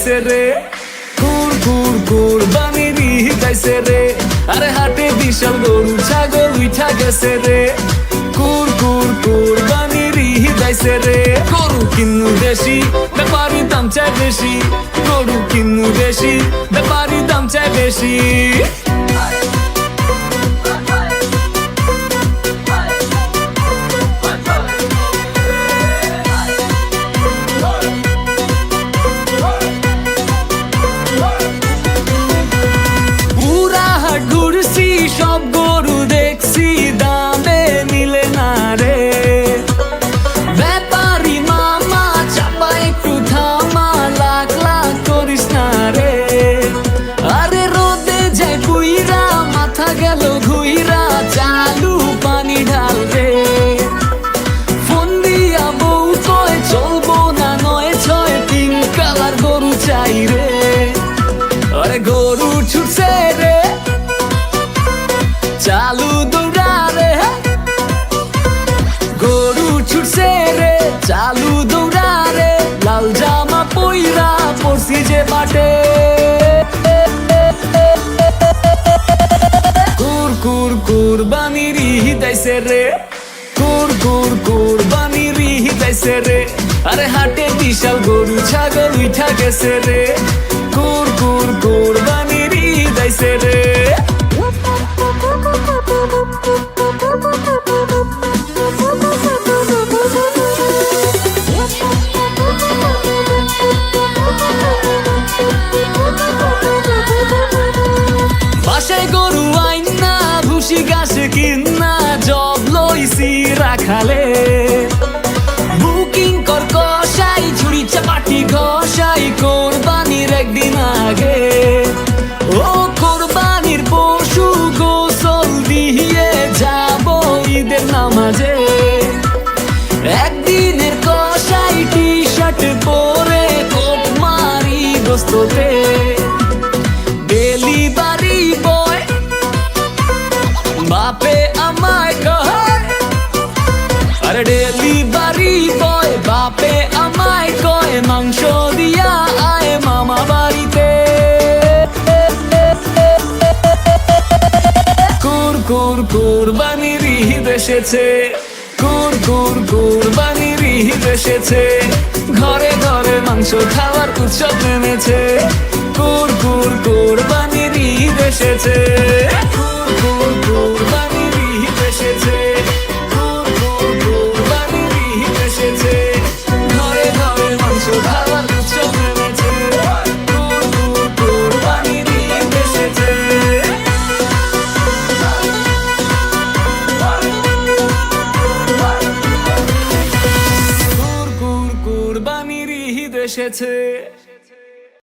আইছে রে, কুরবানির ঈদ আইছে রে। আরে হাটে বিশাল গরু ছাগল উঠা গেছে রে, কুরবানির ঈদ আইছে রে। গরু কিন্নু বেশি, ব্যাপারী দাম চায় বেশি, গরু কিন্নু বেশি, ব্যাপারী দাম চায় বেশি। সব গরু দেখছি দামে মিলে না রে, ব্যাপারী মামা চাপা একটু থামা, লাখ লাখ করিস না রে। আরে রোদে যায় বুইরা, মাথা গেল ঘুইরা, চালু পানি ঢাল রে। ফোন দিয়া বউ কয় চলবো না 9-6, 3 কালার গরু চাই রে। আরে গরু ছুটছে রে, চালু দৌড়া রে, গরু ছুটছে রে, চালু দৌড়া রে। লাল জামা পইরা পড়ছি যে বাটে, কুরবানির ঈদ আইছে রে, কুরবানির ঈদ আইছে রে। আরে হাটে বিশাল গরু ছাগল উঠা গেছে রে, কুরবানির ঈদ আইছে রে। বাসায় গরু আইনা, ভুসি ঘাস কিনা, জব লইছি রাখালে। বুকিং কর কষাই, ঝুড়ি চাপাটি ঘষাই, কোরবানির একদিন আগে। ও কোরবানির পশু গোসল দিয়ে যাব ঈদের নামাজে। একদিনের কষাই টি শার্ট পরে কোপ মারি গোস্ততে। ডেলিভারি বয় বাপে আমায় কয়, আরে ডেলিভারি বয় বাপে আমায় কয়, মাংস দিয়া আয় মামা বাড়িতে। কুরবানির ঈদ এসেছে, কুরবানির ঈদ এসেছে। ঘরে ঘরে মাংস খাওয়ার উৎসব নেমেছে, কুরবানির ঈদ এসেছে।